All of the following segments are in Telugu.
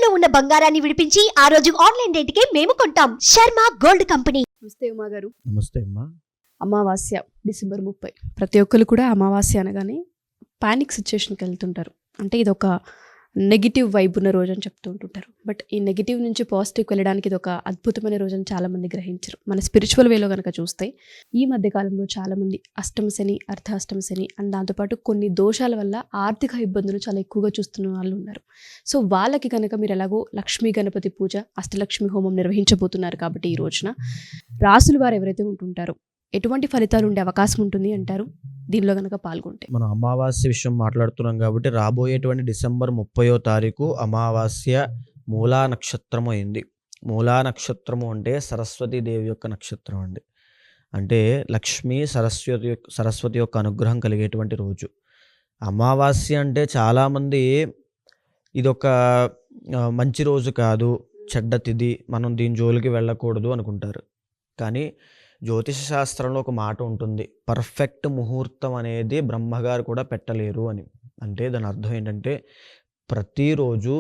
ఇంట్లో ఉన్న బంగారాన్ని విడిపించి ఆ రోజు ఆన్లైన్ రేటుకే మేము కొంటాం. Sharma gold company. నమస్తే ఉమా గారు. నమస్తే అమ్మా. అమావాస్య డిసెంబర్ 30. ప్రతి ఒక్కరు కూడా అమావాస్య అనగానే పానిక్ సిచ్యుయేషన్కి వెళ్తుంటారు. అంటే ఇది ఒక నెగిటివ్ వైబ్ ఉన్న రోజు అని చెప్తూ ఉంటుంటారు. బట్ ఈ నెగిటివ్ నుంచి పాజిటివ్కి వెళ్ళడానికి ఇది ఒక అద్భుతమైన రోజు అని చాలామంది గ్రహించరు. మన స్పిరిచువల్ వేలో కనుక చూస్తే ఈ మధ్య కాలంలో చాలామంది అష్టమ శని, అర్ధాష్టమ శని అండ్ దాంతోపాటు కొన్ని దోషాల వల్ల ఆర్థిక ఇబ్బందులు చాలా ఎక్కువగా చూస్తున్న వాళ్ళు ఉన్నారు. సో వాళ్ళకి కనుక మీరు ఎలాగో లక్ష్మీ గణపతి పూజ, అష్టలక్ష్మి హోమం నిర్వహించబోతున్నారు కాబట్టి ఈ రోజున రాసులు వారు ఎవరైతే ఉంటుంటారో ఎటువంటి ఫలితాలు ఉండే అవకాశం ఉంటుంది అంటారు దీనిలో కనుక పాల్గొంటే? మనం అమావాస్య విషయం మాట్లాడుతున్నాం కాబట్టి రాబోయేటువంటి డిసెంబర్ 30వ తారీఖు అమావాస్య మూలా నక్షత్రము అయింది. మూలా నక్షత్రము అంటే సరస్వతీదేవి యొక్క నక్షత్రం అండి. అంటే లక్ష్మీ సరస్వతి యొక్క అనుగ్రహం కలిగేటువంటి రోజు. అమావాస్య అంటే చాలామంది ఇదొక మంచి రోజు కాదు, చెడ్డ తిథి, మనం దీని జోలికి వెళ్ళకూడదు అనుకుంటారు. కానీ జ్యోతిష శాస్త్రంలో ఒక మాట ఉంటుంది, పర్ఫెక్ట్ ముహూర్తం అనేది బ్రహ్మగారు కూడా పెట్టలేరు అని. అంటే దాని అర్థం ఏంటంటే ప్రతిరోజు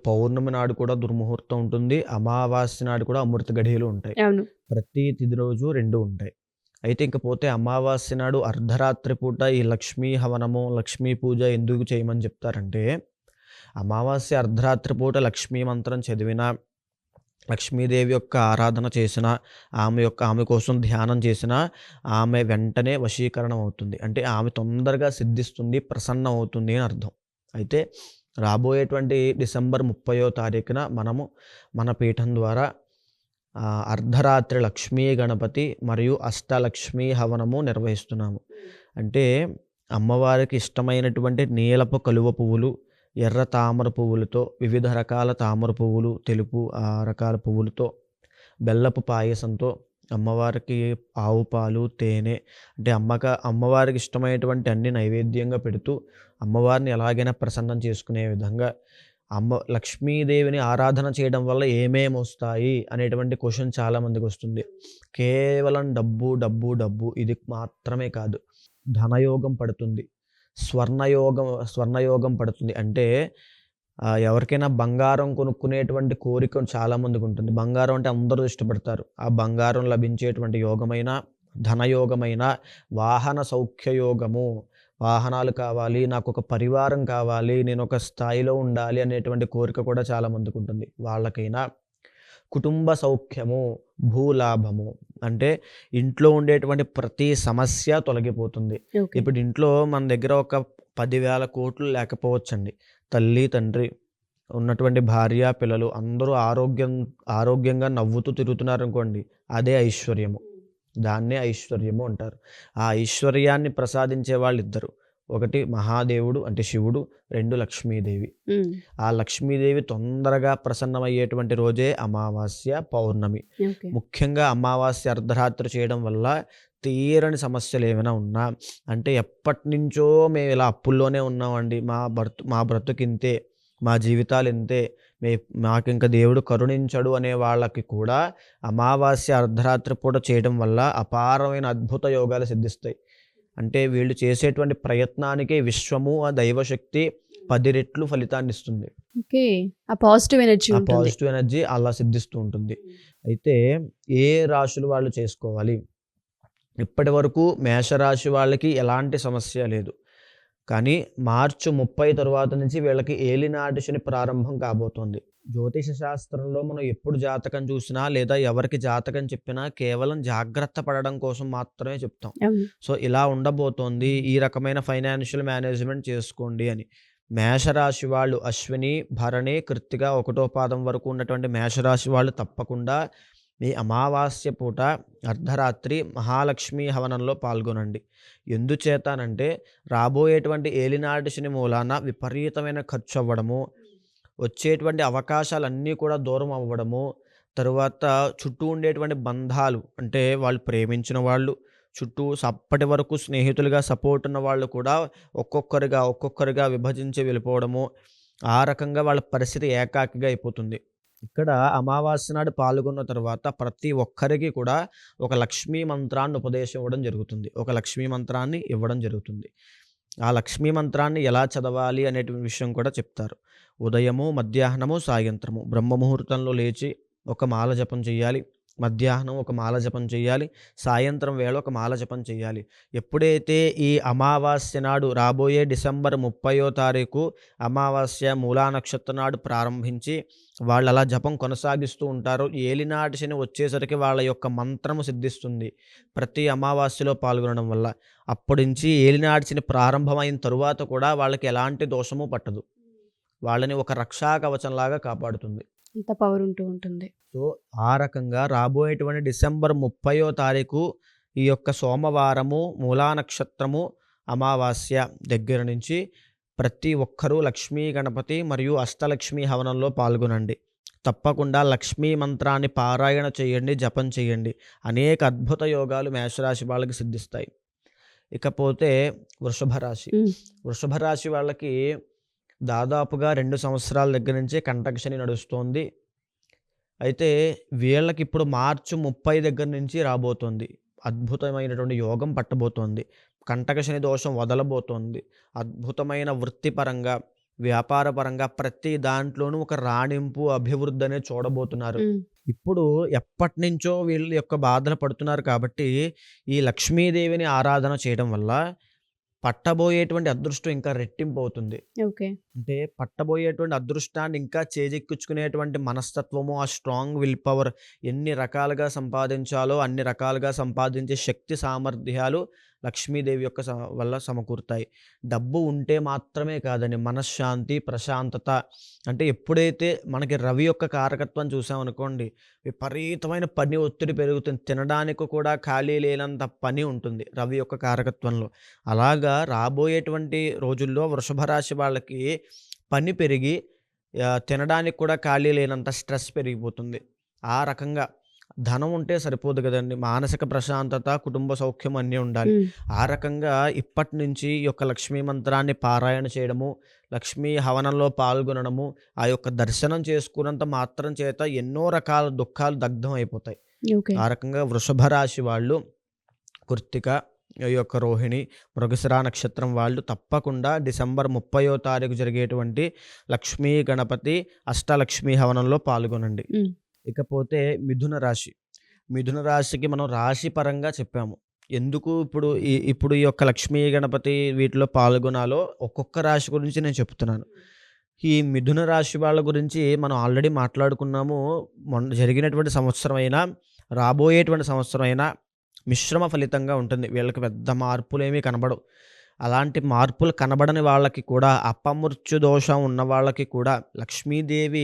పౌర్ణమి నాడు కూడా దుర్ముహూర్తం ఉంటుంది, అమావాస్య నాడు కూడా అమృత గడియలు ఉంటాయి. ప్రతి తిథి రోజు రెండు ఉంటాయి. అయితే ఇంకపోతే అమావాస్య నాడు అర్ధరాత్రి పూట ఈ లక్ష్మీ హవనము, లక్ష్మీ పూజ ఎందుకు చేయమని చెప్తారంటే, అమావాస్య అర్ధరాత్రి పూట లక్ష్మీ మంత్రం చదివినా, లక్ష్మీదేవి యొక్క ఆరాధన చేసిన, ఆమె కోసం ధ్యానం చేసిన ఆమె వెంటనే వశీకరణం అవుతుంది. అంటే ఆమె తొందరగా సిద్ధిస్తుంది, ప్రసన్నం అవుతుంది అని అర్థం. అయితే రాబోయేటువంటి డిసెంబర్ 30వ తారీఖున మనము మన పీఠం ద్వారా అర్ధరాత్రి లక్ష్మీ గణపతి మరియు అష్టలక్ష్మీ హవనము నిర్వహిస్తున్నాము. అంటే అమ్మవారికి ఇష్టమైనటువంటి నీలపు కలువ పువ్వులు, ఎర్ర తామర పువ్వులతో, వివిధ రకాల తామర పువ్వులు, తెలుపు రకాల పువ్వులతో, బెల్లపు పాయసంతో, అమ్మవారికి ఆవు పాలు, తేనె, అంటే అమ్మవారికి ఇష్టమైనటువంటి అన్ని నైవేద్యంగా పెడుతూ అమ్మవారిని ఎలాగైనా ప్రసన్నం చేసుకునే విధంగా లక్ష్మీదేవిని ఆరాధన చేయడం వల్ల ఏమేమి వస్తాయి అనేటువంటి క్వశ్చన్ చాలామందికి వస్తుంది. కేవలం డబ్బు డబ్బు డబ్బు ఇది మాత్రమే కాదు, ధనయోగం పడుతుంది, స్వర్ణయోగం పడుతుంది. అంటే ఎవరికైనా బంగారం కొనుక్కునేటువంటి కోరిక చాలామందికి ఉంటుంది. బంగారం అంటే అందరూ ఇష్టపడతారు. ఆ బంగారం లభించేటువంటి యోగమైన, ధనయోగమైన, వాహన సౌఖ్యయోగము, వాహనాలు కావాలి, నాకు ఒక పరివారం కావాలి, నేను ఒక స్థాయిలో ఉండాలి అనేటువంటి కోరిక కూడా చాలామందికి ఉంటుంది. వాళ్ళకైనా కుటుంబ సౌఖ్యము, భూలాభము, అంటే ఇంట్లో ఉండేటువంటి ప్రతి సమస్య తొలగిపోతుంది. ఇప్పుడు ఇంట్లో మన దగ్గర ఒక 10,000 కోట్లు లేకపోవచ్చండి, తల్లి తండ్రి ఉన్నటువంటి భార్య పిల్లలు అందరూ ఆరోగ్యంగా నవ్వుతూ తిరుగుతున్నారు అనుకోండి, అదే ఐశ్వర్యము. దాన్నే ఐశ్వర్యము అంటారు. ఆ ఐశ్వర్యాన్ని ప్రసాదించే వాళ్ళు ఇద్దరు, ఒకటి మహాదేవుడు అంటే శివుడు, రెండు లక్ష్మీదేవి. ఆ లక్ష్మీదేవి తొందరగా ప్రసన్నమయ్యేటువంటి రోజే అమావాస్య, పౌర్ణమి. ముఖ్యంగా అమావాస్య అర్ధరాత్రి చేయడం వల్ల తీరని సమస్యలు ఏమైనా ఉన్నా, అంటే ఎప్పటి నుంచో మేము ఇలా అప్పుల్లోనే ఉన్నామండి, మా బ్రతుకింతే, మా జీవితాలు ఇంతే, మాకు ఇంకా దేవుడు కరుణించడు అనే వాళ్ళకి కూడా అమావాస్య అర్ధరాత్రి పూట చేయడం వల్ల అపారమైన అద్భుత యోగాలు సిద్ధిస్తాయి. అంటే వీళ్ళు చేసేటువంటి ప్రయత్నానికి విశ్వము, ఆ దైవశక్తి 10 రెట్లు ఫలితాన్ని ఇస్తుంది. ఆ పాజిటివ్ ఎనర్జీ అలా సిద్ధిస్తూ ఉంటుంది. అయితే ఏ రాశులు వాళ్ళు చేసుకోవాలి? ఇప్పటి వరకు మేషరాశి వాళ్ళకి ఎలాంటి సమస్య లేదు. కానీ మార్చి 30 తరువాత నుంచి వీళ్ళకి ఏలినాటి శని ప్రారంభం కాబోతోంది. జ్యోతిష శాస్త్రంలో మనం ఎప్పుడు జాతకం చూసినా లేదా ఎవరికి జాతకం చెప్పినా కేవలం జాగ్రత్త పడడం కోసం మాత్రమే చెప్తాం. సో ఇలా ఉండబోతోంది, ఈ రకమైన ఫైనాన్షియల్ మేనేజ్మెంట్ చేసుకోండి అని. మేషరాశి వాళ్ళు అశ్విని, భరణి, కృత్తిక 1వ పాదం వరకు ఉన్నటువంటి మేషరాశి వాళ్ళు తప్పకుండా ఈ అమావాస్య పూట అర్ధరాత్రి మహాలక్ష్మి హవనంలో పాల్గొనండి. ఎందుచేతనంటే రాబోయేటువంటి ఏలినాటి శని మూలాన విపరీతమైన ఖర్చు అవ్వడము, వచ్చేటువంటి అవకాశాలన్నీ కూడా దూరం అవ్వడము, తరువాత చుట్టూ ఉండేటువంటి బంధాలు, అంటే వాళ్ళు ప్రేమించిన వాళ్ళు, చుట్టూ అప్పటి వరకు స్నేహితులుగా సపోర్ట్ ఉన్న వాళ్ళు కూడా ఒక్కొక్కరిగా విభజించి వెళ్ళిపోవడము, ఆ రకంగా వాళ్ళ పరిస్థితి ఏకాకిగా అయిపోతుంది. ఇక్కడ అమావాస్య నాడు పాల్గొన్న తర్వాత ప్రతి ఒక్కరికి కూడా ఒక లక్ష్మీ మంత్రాన్ని ఉపదేశం ఇవ్వడం జరుగుతుంది, ఒక లక్ష్మీ మంత్రాన్ని ఇవ్వడం జరుగుతుంది. ఆ లక్ష్మీ మంత్రాన్ని ఎలా చదవాలి అనే విషయం కూడా చెప్తారు. ఉదయము, మధ్యాహ్నము, సాయంత్రము బ్రహ్మ ముహూర్తంలో లేచి ఒక మాల జపం చేయాలి. మధ్యాహ్నం ఒక మాల జపం చేయాలి. సాయంత్రం వేళ ఒక మాల జపం చేయాలి. ఎప్పుడైతే ఈ అమావాస్య నాడు రాబోయే డిసెంబర్ 30వ తారీఖు అమావాస్య మూలా నక్షత్రం నాడు ప్రారంభించి వాళ్ళు అలా జపం కొనసాగిస్తూ ఉంటారో ఏలినాటి శని వచ్చేసరికి వాళ్ళ యొక్క మంత్రము సిద్ధిస్తుంది. ప్రతి అమావాస్యలో పాల్గొనడం వల్ల అప్పటి నుంచి ఏలినాటి శని ప్రారంభమైన తరువాత కూడా వాళ్ళకి ఎలాంటి దోషము పట్టదు. వాళ్ళని ఒక రక్షా కవచంలాగా కాపాడుతుంది. అంత పవర్ ఉంటూ ఉంటుంది. సో ఆ రకంగా రాబోయేటువంటి డిసెంబర్ 30వ తారీఖు ఈ యొక్క సోమవారము మూలా నక్షత్రము అమావాస్య దగ్గర నుంచి ప్రతి ఒక్కరూ లక్ష్మీ గణపతి మరియు అష్టలక్ష్మి హవనంలో పాల్గొనండి. తప్పకుండా లక్ష్మీ మంత్రాన్ని పారాయణ చేయండి, జపం చేయండి. అనేక అద్భుత యోగాలు మేషరాశి వాళ్ళకి సిద్ధిస్తాయి. ఇకపోతే వృషభ రాశి. వృషభ రాశి వాళ్ళకి దాదాపుగా 2 సంవత్సరాల దగ్గర నుంచే కంటక శని నడుస్తోంది. అయితే వీళ్ళకి ఇప్పుడు మార్చి 30 దగ్గర నుంచి రాబోతోంది. అద్భుతమైనటువంటి యోగం పట్టబోతోంది. కంటక శని దోషం వదలబోతోంది. అద్భుతమైన వృత్తిపరంగా, వ్యాపారపరంగా ప్రతి దాంట్లోనూ ఒక రాణింపు, అభివృద్ధి అనేది చూడబోతున్నారు. ఇప్పుడు ఎప్పటి నుంచో వీళ్ళ యొక్క బాధలు పడుతున్నారు కాబట్టి ఈ లక్ష్మీదేవిని ఆరాధన చేయడం వల్ల పట్టబోయేటువంటి అదృష్టం ఇంకా రెట్టింపు అవుతుంది. ఓకే. అంటే పట్టబోయేటువంటి అదృష్టాన్ని ఇంకా చేజెక్కించుకునేటువంటి మనస్తత్వము, ఆ స్ట్రాంగ్ విల్ పవర్ ఎన్ని రకాలుగా సంపాదించాలో అన్ని రకాలుగా సంపాదించే శక్తి సామర్థ్యాలు లక్ష్మీదేవి యొక్క వల్ల సమకూరుతాయి. డబ్బు ఉంటే మాత్రమే కాదండి, మనశ్శాంతి, ప్రశాంతత. అంటే ఎప్పుడైతే మనకి రవి యొక్క కారకత్వం చూసామనుకోండి, విపరీతమైన పని ఒత్తిడి పెరుగుతుంది. తినడానికి కూడా ఖాళీ లేనంత పని ఉంటుంది రవి యొక్క కారకత్వంలో. అలాగా రాబోయేటువంటి రోజుల్లో వృషభ రాశి వాళ్ళకి పని పెరిగి తినడానికి కూడా ఖాళీ లేనంత స్ట్రెస్ పెరిగిపోతుంది. ఆ రకంగా ధనం ఉంటే సరిపోదు కదండి, మానసిక ప్రశాంతత, కుటుంబ సౌఖ్యం అన్నీ ఉండాలి. ఆ రకంగా ఇప్పటి నుంచి ఈ యొక్క లక్ష్మీ మంత్రాన్ని పారాయణ చేయడము, లక్ష్మీ హవనంలో పాల్గొనడము, ఆ యొక్క దర్శనం చేసుకున్నంత మాత్రం చేత ఎన్నో రకాల దుఃఖాలు దగ్ధం అయిపోతాయి. ఓకే. ఆ రకంగా వృషభ రాశి వాళ్ళు కృత్తిక, ఈ యొక్క రోహిణి, మృగశిర నక్షత్రం వాళ్ళు తప్పకుండా డిసెంబర్ 30వ తారీఖు జరిగేటువంటి లక్ష్మీ గణపతి అష్టలక్ష్మీ హవనంలో పాల్గొనండి. ఇకపోతే మిథున రాశి. మిథున రాశికి మనం రాశి పరంగా చెప్పాము. ఎందుకు ఇప్పుడు ఈ యొక్క లక్ష్మీ గణపతి వీటిలో పాల్గొనాలో ఒక్కొక్క రాశి గురించి నేను చెప్తున్నాను. ఈ మిథున రాశి వాళ్ళ గురించి మనం ఆల్రెడీ మాట్లాడుకున్నాము. మొన్న జరిగినటువంటి సంవత్సరం అయినా రాబోయేటువంటి సంవత్సరం అయినా మిశ్రమ ఫలితంగా ఉంటుంది. వీళ్ళకి పెద్ద మార్పులేమీ కనబడవు. అలాంటి మార్పులు కనబడని వాళ్ళకి కూడా, అపమృత్యు దోషం ఉన్న వాళ్ళకి కూడా లక్ష్మీదేవి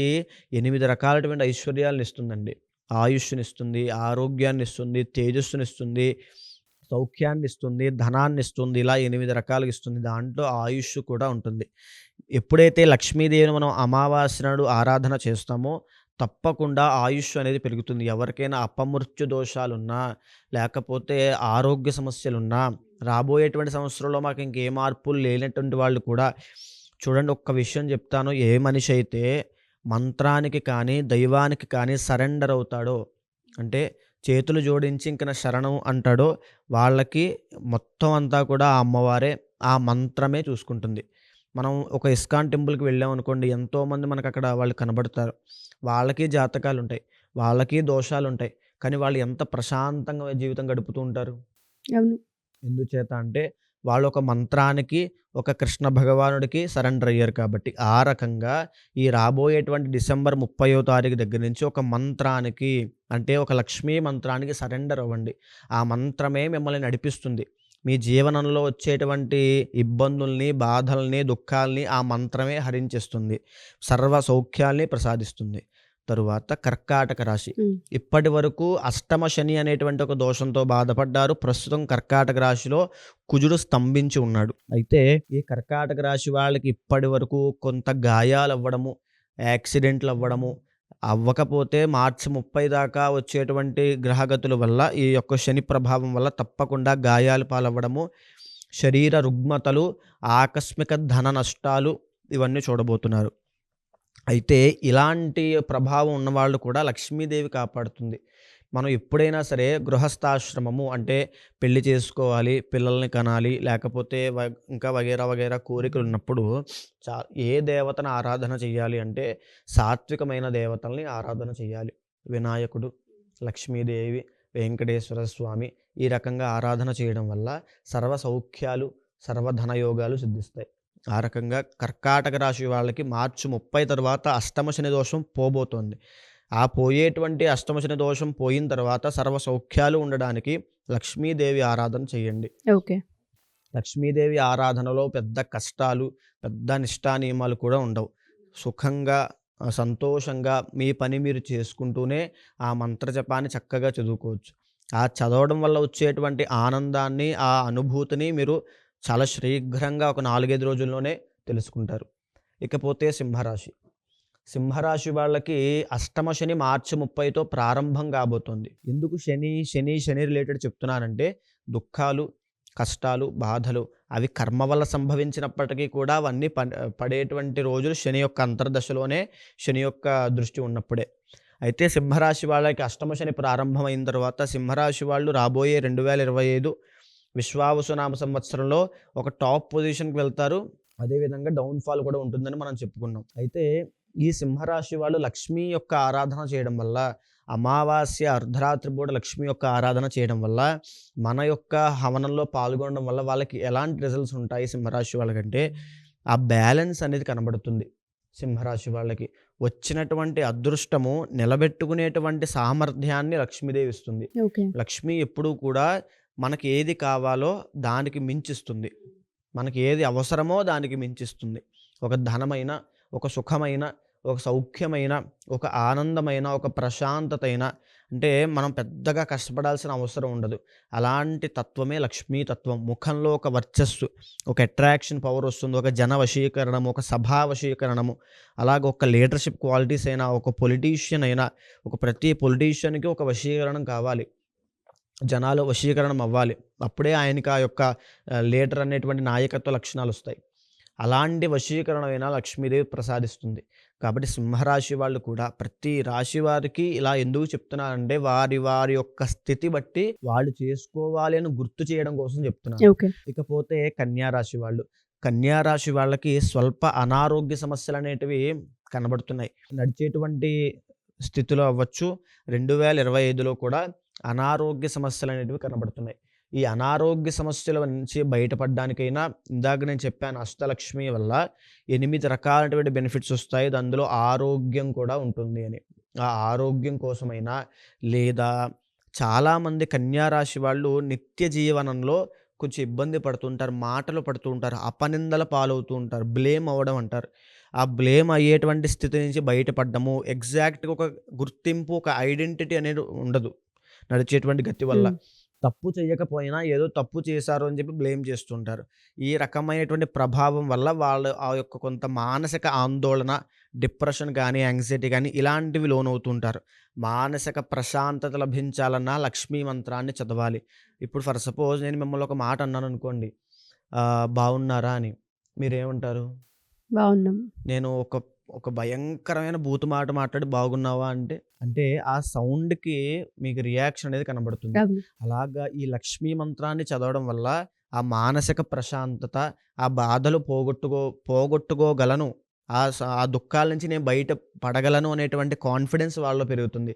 8 రకాలైనటువంటి ఐశ్వర్యాలను ఇస్తుందండి. ఆయుష్ని ఇస్తుంది, ఆరోగ్యాన్ని ఇస్తుంది, తేజస్సుని ఇస్తుంది, సౌఖ్యాన్ని ఇస్తుంది, ధనాన్ని ఇస్తుంది. ఇలా 8 రకాలుగా ఇస్తుంది. దాంట్లో ఆయుష్ కూడా ఉంటుంది. ఎప్పుడైతే లక్ష్మీదేవిని మనం అమావాస్య నాడు ఆరాధన చేస్తామో తప్పకుండా ఆయుష్ అనేది పెరుగుతుంది. ఎవరికైనా అపమృత్యు దోషాలున్నా, లేకపోతే ఆరోగ్య సమస్యలున్నా, రాబోయేటువంటి సంవత్సరంలో మాకు ఇంకే మార్పులు లేనటువంటి వాళ్ళు కూడా చూడండి, ఒక్క విషయం చెప్తాను. ఏ మనిషి అయితే మంత్రానికి కానీ దైవానికి కానీ సరెండర్ అవుతాడో, అంటే చేతులు జోడించి ఇంక నా శరణం అంటాడో, వాళ్ళకి మొత్తం అంతా కూడా ఆ అమ్మవారే, ఆ మంత్రమే చూసుకుంటుంది. మనం ఒక ఇస్కాన్ టెంపుల్కి వెళ్ళాం అనుకోండి, ఎంతోమంది మనకు అక్కడ వాళ్ళు కనబడతారు. వాళ్ళకి జాతకాలు ఉంటాయి, వాళ్ళకి దోషాలు ఉంటాయి, కానీ వాళ్ళు ఎంత ప్రశాంతంగా జీవితం గడుపుతూ ఉంటారు. అవును. ఎందుచేత అంటే వాళ్ళు ఒక మంత్రానికి, ఒక కృష్ణ భగవానుడికి సరెండర్ అయ్యారు కాబట్టి. ఆ రకంగా ఈ రాబోయేటువంటి డిసెంబర్ 30వ తారీఖు దగ్గర నుంచి ఒక మంత్రానికి, అంటే ఒక లక్ష్మీ మంత్రానికి సరెండర్ అవ్వండి. ఆ మంత్రమే మిమ్మల్ని నడిపిస్తుంది. మీ జీవనంలో వచ్చేటువంటి ఇబ్బందుల్ని, బాధల్ని, దుఃఖాల్ని ఆ మంత్రమే హరించేస్తుంది. సర్వ సౌఖ్యాల్ని ప్రసాదిస్తుంది. తరువాత కర్కాటక రాశి. ఇప్పటి వరకు అష్టమ శని అనేటువంటి ఒక దోషంతో బాధపడ్డారు. ప్రస్తుతం కర్కాటక రాశిలో కుజుడు స్తంభించి ఉన్నాడు. అయితే ఈ కర్కాటక రాశి వాళ్ళకి ఇప్పటి వరకు కొంత గాయాలు అవ్వడము, యాక్సిడెంట్లు అవ్వడము, అవ్వకపోతే మార్చి 30 దాకా వచ్చేటువంటి గ్రహగతుల వల్ల, ఈ యొక్క శని ప్రభావం వల్ల తప్పకుండా గాయాలు పాలవ్వడము, శరీర రుగ్మతలు, ఆకస్మిక ధన నష్టాలు ఇవన్నీ చూడబోతున్నారు. అయితే ఇలాంటి ప్రభావం ఉన్నవాళ్ళు కూడా లక్ష్మీదేవి కాపాడుతుంది. మనం ఎప్పుడైనా సరే గృహస్థాశ్రమము అంటే పెళ్లి చేసుకోవాలి, పిల్లల్ని కనాలి, లేకపోతే ఇంకా వగైరా వగైరా కోరికలు ఉన్నప్పుడు చా ఏ దేవతను ఆరాధన చేయాలి అంటే సాత్వికమైన దేవతల్ని ఆరాధన చేయాలి. వినాయకుడు, లక్ష్మీదేవి, వెంకటేశ్వర స్వామి ఈ రకంగా ఆరాధన చేయడం వల్ల సర్వ సౌఖ్యాలు, సర్వధనయోగాలు సిద్ధిస్తాయి. ఆ రకంగా కర్కాటక రాశి వాళ్ళకి మార్చి 30 తర్వాత అష్టమ శని దోషం పోబోతోంది. ఆ పోయేటువంటి అష్టమ శని దోషం పోయిన తర్వాత సర్వ సౌఖ్యాలు ఉండడానికి లక్ష్మీదేవి ఆరాధన చేయండి. ఓకే. లక్ష్మీదేవి ఆరాధనలో పెద్ద కష్టాలు, పెద్ద నిష్ఠానియమాలు కూడా ఉండవు. సుఖంగా, సంతోషంగా మీ పని మీరు చేసుకుంటూనే ఆ మంత్రజపాన్ని చక్కగా చదువుకోవచ్చు. ఆ చదవడం వల్ల వచ్చేటువంటి ఆనందాన్ని, ఆ అనుభూతిని మీరు చాలా శీఘ్రంగా ఒక 4, 5 రోజుల్లోనే తెలుసుకుంటారు. ఇకపోతే సింహరాశి. సింహరాశి వాళ్ళకి అష్టమ శని మార్చి 30తో ప్రారంభం కాబోతోంది. ఎందుకు శని రిలేటెడ్ చెప్తున్నానంటే దుఃఖాలు, కష్టాలు, బాధలు అవి కర్మ వల్ల సంభవించినప్పటికీ కూడా అవన్నీ పడేటువంటి రోజులు శని యొక్క అంతర్దశలోనే, శని యొక్క దృష్టి ఉన్నప్పుడే. అయితే సింహరాశి వాళ్ళకి అష్టమ శని ప్రారంభమైన తర్వాత సింహరాశి వాళ్ళు రాబోయే 2025 విశ్వావసునామ సంవత్సరంలో ఒక టాప్ పొజిషన్కి వెళ్తారు. అదేవిధంగా డౌన్ఫాల్ కూడా ఉంటుందని మనం చెప్పుకున్నాం. అయితే ఈ సింహరాశి వాళ్ళు లక్ష్మీ యొక్క ఆరాధన చేయడం వల్ల, అమావాస్య అర్ధరాత్రి పూట లక్ష్మీ యొక్క ఆరాధన చేయడం వల్ల, మన యొక్క హవనంలో పాల్గొనడం వల్ల వాళ్ళకి ఎలాంటి రిజల్ట్స్ ఉంటాయి సింహరాశి వాళ్ళకంటే ఆ బ్యాలెన్స్ అనేది కనబడుతుంది. సింహరాశి వాళ్ళకి వచ్చినటువంటి అదృష్టము నిలబెట్టుకునేటువంటి సామర్థ్యాన్ని లక్ష్మీదేవి ఇస్తుంది. ఓకే. లక్ష్మి ఎప్పుడూ కూడా మనకి ఏది కావాలో దానికి మించిస్తుంది. మనకి ఏది అవసరమో దానికి మించిస్తుంది. ఒక ధనమైన, ఒక సుఖమైన, ఒక సౌఖ్యమైన, ఒక ఆనందమైన, ఒక ప్రశాంతతైన, అంటే మనం పెద్దగా కష్టపడాల్సిన అవసరం ఉండదు. అలాంటి తత్వమే లక్ష్మీ తత్వం. ముఖంలో ఒక వర్చస్సు, ఒక అట్రాక్షన్ పవర్ వస్తుంది, ఒక జన వశీకరణము, ఒక సభా వశీకరణము, అలాగ ఒక లీడర్షిప్ క్వాలిటీస్ అయినా, ఒక పొలిటీషియన్ అయినా, ప్రతి పొలిటీషియన్కి ఒక వశీకరణం కావాలి. జనాలు వశీకరణం అవ్వాలి. అప్పుడే ఆయనకి ఆ యొక్క లీడర్ అనేటువంటి నాయకత్వ లక్షణాలు వస్తాయి. అలాంటి వశీకరణమైన లక్ష్మీదేవి ప్రసాదిస్తుంది. కాబట్టి సింహరాశి వాళ్ళు కూడా ప్రతి రాశి వారికి ఇలా ఎందుకు చెప్తున్నానంటే వారి వారి యొక్క స్థితి బట్టి వాళ్ళు చేసుకోవాలి అని గుర్తు చేయడం కోసం చెప్తున్నాను. ఓకే. ఇకపోతే కన్యారాశి వాళ్ళు. కన్యారాశి వాళ్ళకి స్వల్ప అనారోగ్య సమస్యలు అనేటివి కనబడుతున్నాయి. నడిచేటువంటి స్థితిలో అవ్వచ్చు, 2025లో కూడా అనారోగ్య సమస్యలు అనేటివి కనబడుతున్నాయి. ఈ అనారోగ్య సమస్యల నుంచి బయటపడడానికైనా ఇందాక నేను చెప్పాను అష్టలక్ష్మి వల్ల 8 రకాలైనటువంటి బెనిఫిట్స్ వస్తాయి. అందులో ఆరోగ్యం కూడా ఉంటుంది అని. ఆ ఆరోగ్యం కోసమైనా, లేదా చాలామంది కన్యారాశి వాళ్ళు నిత్య జీవనంలో కొంచెం ఇబ్బంది పడుతుంటారు, మాటలు పడుతూ ఉంటారు, అపనిందల పాలవుతూ ఉంటారు, బ్లేమ్ అవ్వడం అంటారు. ఆ బ్లేమ్ అయ్యేటువంటి స్థితి నుంచి బయటపడ్డము, ఎగ్జాక్ట్గా ఒక గుర్తింపు, ఒక ఐడెంటిటీ అనేది ఉండదు నడిచేటువంటి గతి వల్ల. తప్పు చేయకపోయినా ఏదో తప్పు చేశారు అని చెప్పి బ్లేమ్ చేస్తుంటారు. ఈ రకమైనటువంటి ప్రభావం వల్ల వాళ్ళు ఆ యొక్క కొంత మానసిక ఆందోళన, డిప్రెషన్ కానీ, యాంగ్జైటీ కానీ ఇలాంటివి లోనవుతుంటారు. మానసిక ప్రశాంతత లభించాలన్నా లక్ష్మీ మంత్రాన్ని చదవాలి. ఇప్పుడు ఫర్ సపోజ్ నేను మిమ్మల్ని ఒక మాట అన్నాను అనుకోండి, బాగున్నారా అని, మీరేమంటారు? బాగున్నాం. నేను ఒక భయంకరమైన బూతు మాట మాట్లాడి బాగున్నావా అంటే ఆ సౌండ్కి మీకు రియాక్షన్ అనేది కనబడుతుంది. అలాగా ఈ లక్ష్మీ మంత్రాన్ని చదవడం వల్ల ఆ మానసిక ప్రశాంతత, ఆ బాధలు పోగొట్టుకోగలను, ఆ దుఃఖాల నుంచి నేను బయట పడగలను అనేటువంటి కాన్ఫిడెన్స్ వాళ్ళలో పెరుగుతుంది.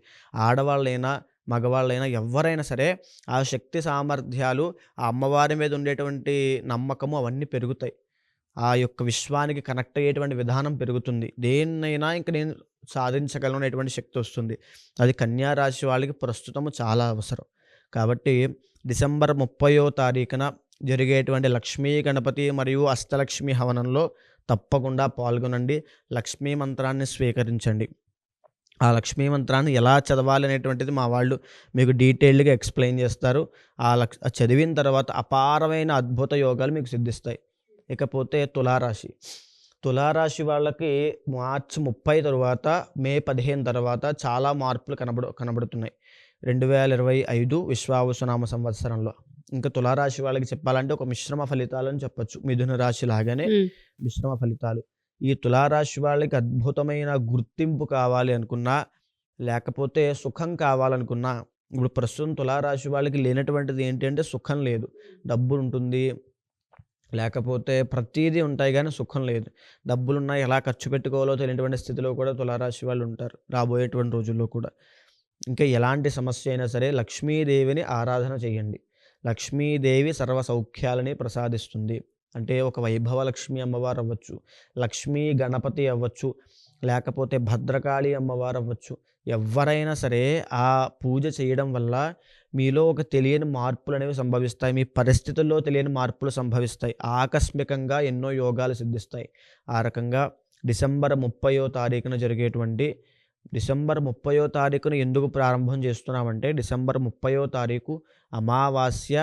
ఆడవాళ్ళైనా, మగవాళ్ళైనా, ఎవరైనా సరే ఆ శక్తి సామర్థ్యాలు, ఆ అమ్మవారి మీద ఉండేటువంటి నమ్మకము అవన్నీ పెరుగుతాయి. ఆ యొక్క విశ్వానికి కనెక్ట్ అయ్యేటువంటి విధానం పెరుగుతుంది. దేన్నైనా ఇంక నేను సాధించగలను అనేటువంటి శక్తి వస్తుంది. అది కన్యారాశి వాళ్ళకి ప్రస్తుతము చాలా అవసరం. కాబట్టి డిసెంబర్ 30వ తారీఖున జరిగేటువంటి లక్ష్మీ గణపతి మరియు అష్టలక్ష్మి హవనంలో తప్పకుండా పాల్గొనండి. లక్ష్మీ మంత్రాన్ని స్వీకరించండి. ఆ లక్ష్మీ మంత్రాన్ని ఎలా చదవాలి అనేటువంటిది మా వాళ్ళు మీకు డీటెయిల్డ్గా ఎక్స్ప్లెయిన్ చేస్తారు. చదివిన తర్వాత అపారమైన అద్భుత యోగాలు మీకు సిద్ధిస్తాయి. ఇకపోతే తులారాశి వాళ్ళకి మార్చి 30 తర్వాత, మే 15 తర్వాత చాలా మార్పులు కనబడుతున్నాయి 2025 విశ్వావసునామ సంవత్సరంలో. ఇంకా తులారాశి వాళ్ళకి చెప్పాలంటే ఒక మిశ్రమ ఫలితాలు అని చెప్పచ్చు. మిథున రాశి లాగానే మిశ్రమ ఫలితాలు. ఈ తులారాశి వాళ్ళకి అద్భుతమైన గుర్తింపు కావాలి అనుకున్నా, లేకపోతే సుఖం కావాలనుకున్నా, ఇప్పుడు ప్రస్తుతం తులారాశి వాళ్ళకి లేనటువంటిది ఏంటి అంటే సుఖం లేదు. డబ్బు ఉంటుంది, లేకపోతే ప్రతీదీ ఉంటాయి కానీ సుఖం లేదు. డబ్బులున్నాయి, ఎలా ఖర్చు పెట్టుకోవాలో తెలియనటువంటి స్థితిలో కూడా తులారాశి వాళ్ళు ఉంటారు రాబోయేటువంటి రోజుల్లో కూడా. ఇంకా ఎలాంటి సమస్య అయినా సరే లక్ష్మీదేవిని ఆరాధన చేయండి. లక్ష్మీదేవి సర్వ సౌఖ్యాలని ప్రసాదిస్తుంది. అంటే ఒక వైభవ లక్ష్మీ అమ్మవారు అవ్వచ్చు, లక్ష్మీ గణపతి అవ్వచ్చు, లేకపోతే భద్రకాళి అమ్మవారు అవ్వచ్చు. ఎవరైనా సరే ఆ పూజ చేయడం వల్ల మీలో ఒక తెలియని మార్పులు అనేవి సంభవిస్తాయి. మీ పరిస్థితుల్లో తెలియని మార్పులు సంభవిస్తాయి. ఆకస్మికంగా ఎన్నో యోగాలు సిద్ధిస్తాయి. ఆ రకంగా డిసెంబర్ 30వ తారీఖున జరిగేటువంటి డిసెంబర్ 30వ తారీఖున ఎందుకు ప్రారంభం చేస్తున్నామంటే డిసెంబర్ 30వ తారీఖు అమావాస్య,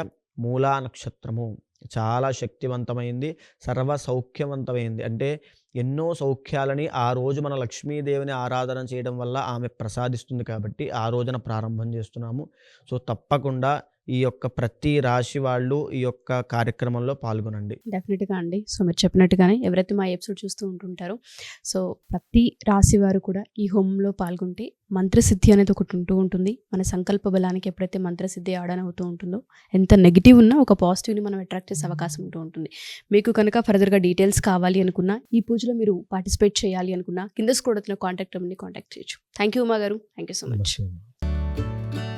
మూలా నక్షత్రము చాలా శక్తివంతమైంది, సర్వ సౌఖ్యవంతమైంది. అంటే ఎన్నో సౌఖ్యాలని ఆ రోజు మన లక్ష్మీదేవిని ఆరాధన చేయడం వల్ల ఆమె ప్రసాదిస్తుంది కాబట్టి ఆ రోజున ప్రారంభం చేస్తున్నాము. సో తప్పకుండా ఈ యొక్క ప్రతి రాశి వాళ్ళు ఈ యొక్క కార్యక్రమంలో పాల్గొనండి. డెఫినెట్గా అండి. సో మీరు చెప్పినట్టుగానే ఎవరైతే మా ఎపిసోడ్ చూస్తూ ఉంటుంటారో, సో ప్రతి రాశి వారు కూడా ఈ హోమంలో పాల్గొంటే మంత్రసిద్ధి అనేది ఒకటి ఉంటూ ఉంటుంది. మన సంకల్ప బలానికి ఎప్పుడైతే మంత్రసిద్ధి ఆడన్ అవుతూ ఉంటుందో, ఎంత నెగిటివ్ ఉన్నా ఒక పాజిటివ్ని మనం అట్రాక్ట్ చేసే అవకాశం ఉంటూ ఉంటుంది. మీకు కనుక ఫర్దర్గా డీటెయిల్స్ కావాలి అనుకున్నా, ఈ పూజలో మీరు పార్టిసిపేట్ చేయాలి అనుకున్నా, కింద స్క్రోల్ అవుతున్న కాంటాక్ట్ నెంబర్ని కాంటాక్ట్ చేయొచ్చు. థ్యాంక్ యూ ఉమా గారు. Thank you so much. నమస్తే.